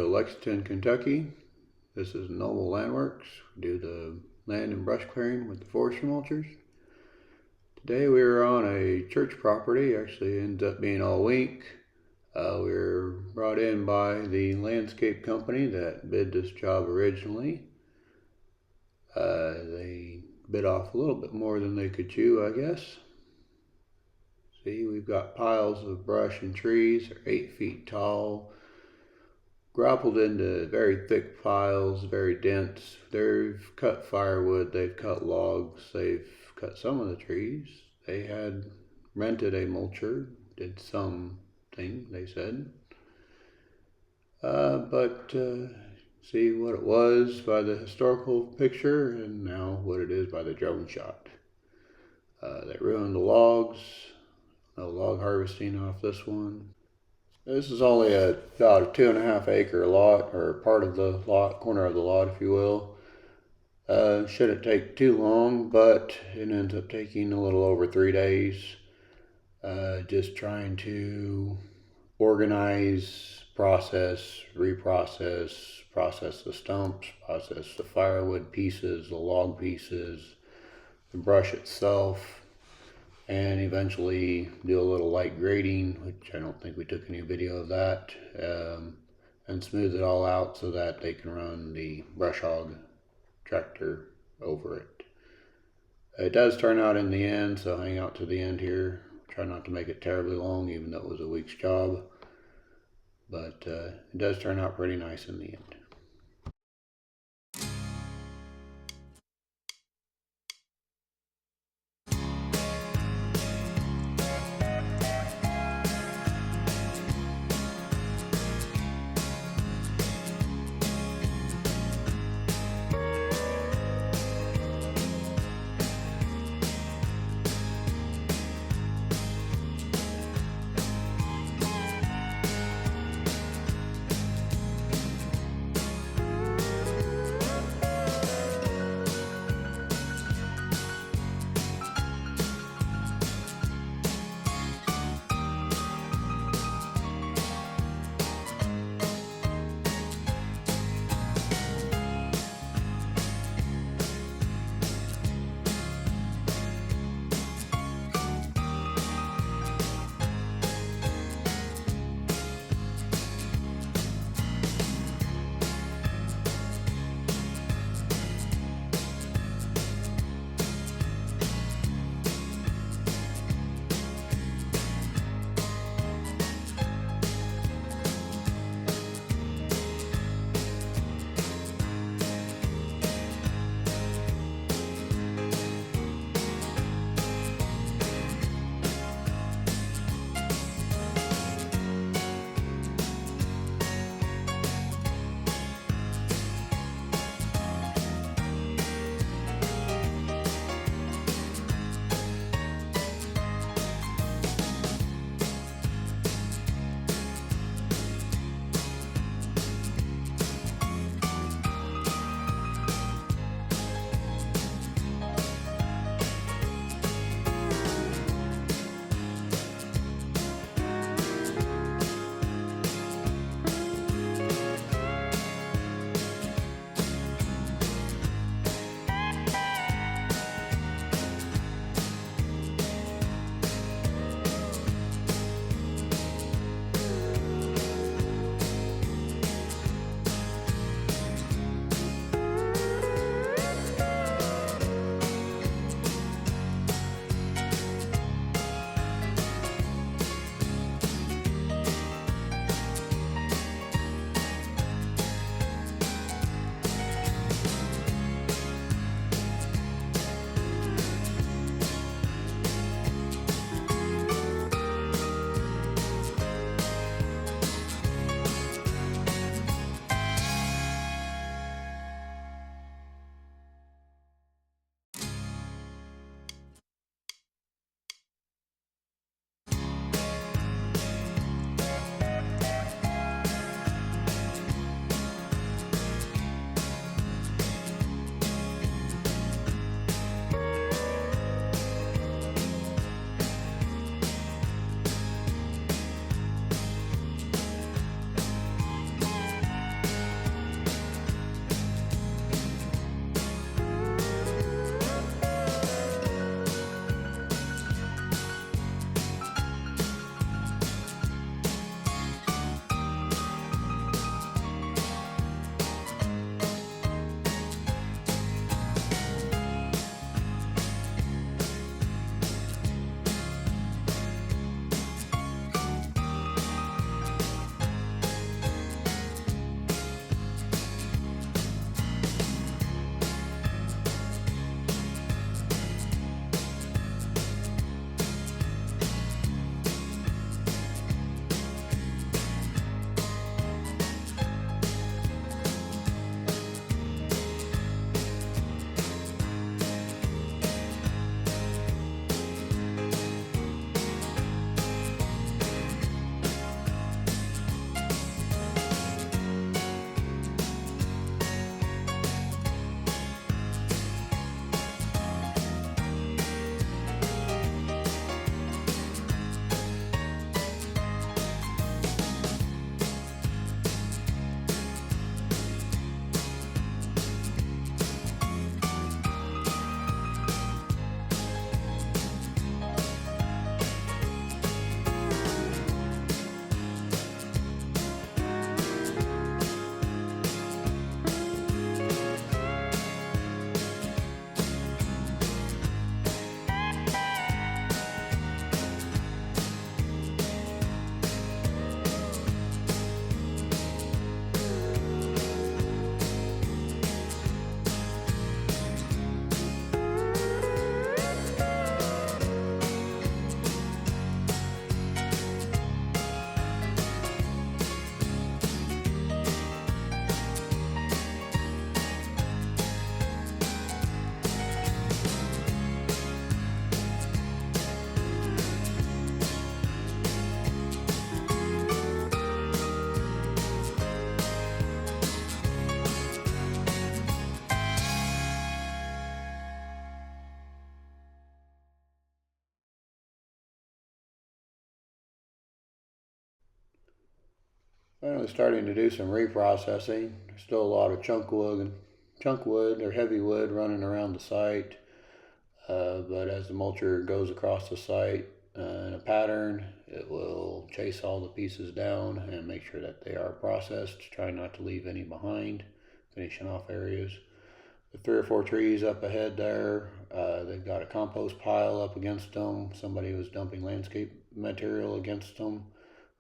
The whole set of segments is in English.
to Lexington, Kentucky. This is Noble Landworks. We do the land and brush clearing with the Forestry mulchers. Today we were on a church property. Actually ends up being all week. We were brought in by the landscape company that bid this job originally. They bit off a little bit more than they could chew, I guess. See, we've got piles of brush and trees. They're 8 feet tall, grappled into very thick piles, very dense. They've cut firewood, they've cut logs, they've cut some of the trees. They had rented a mulcher, did something, they said. But see what it was by the historical picture and now what it is by the drone shot. They ruined the logs. No log harvesting off this one. This is only about a 2.5 acre lot, or part of the lot, corner of the lot, if you will. Shouldn't take too long, but it ends up taking a little over 3 days. Just trying to organize, process, reprocess, process the stumps, process the firewood pieces, the log pieces, the brush itself, and eventually do a little light grading, which I don't think we took any video of that, and smooth it all out so that they can run the brush hog tractor over it. It does turn out in the end, so hang out to the end here. Try not to make it terribly long, even though it was a week's job, but it does turn out pretty nice in the end. Finally starting to do some reprocessing. There's still a lot of chunk wood or heavy wood running around the site. But as the mulcher goes across the site in a pattern, it will chase all the pieces down and make sure that they are processed, try not to leave any behind, finishing off areas. The 3 or 4 trees up ahead there, they've got a compost pile up against them. Somebody was dumping landscape material against them.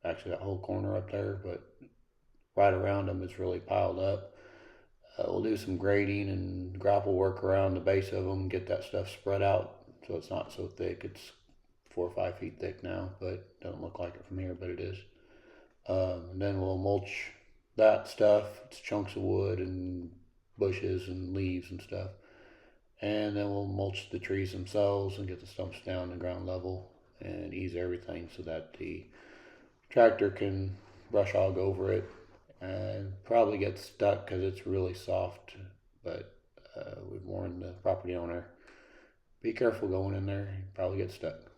Actually, that whole corner up there, but right around them it's really piled up. We'll do some grading and grapple work around the base of them, get that stuff spread out so it's not so thick. It's 4 or 5 feet thick now, but doesn't look like it from here, but it is. And then we'll mulch that stuff. It's chunks of wood and bushes and leaves and stuff. And then we'll mulch the trees themselves and get the stumps down to ground level and ease everything so that the tractor can brush hog over it and probably get stuck because it's really soft. But we've warned the property owner, be careful going in there, you probably get stuck.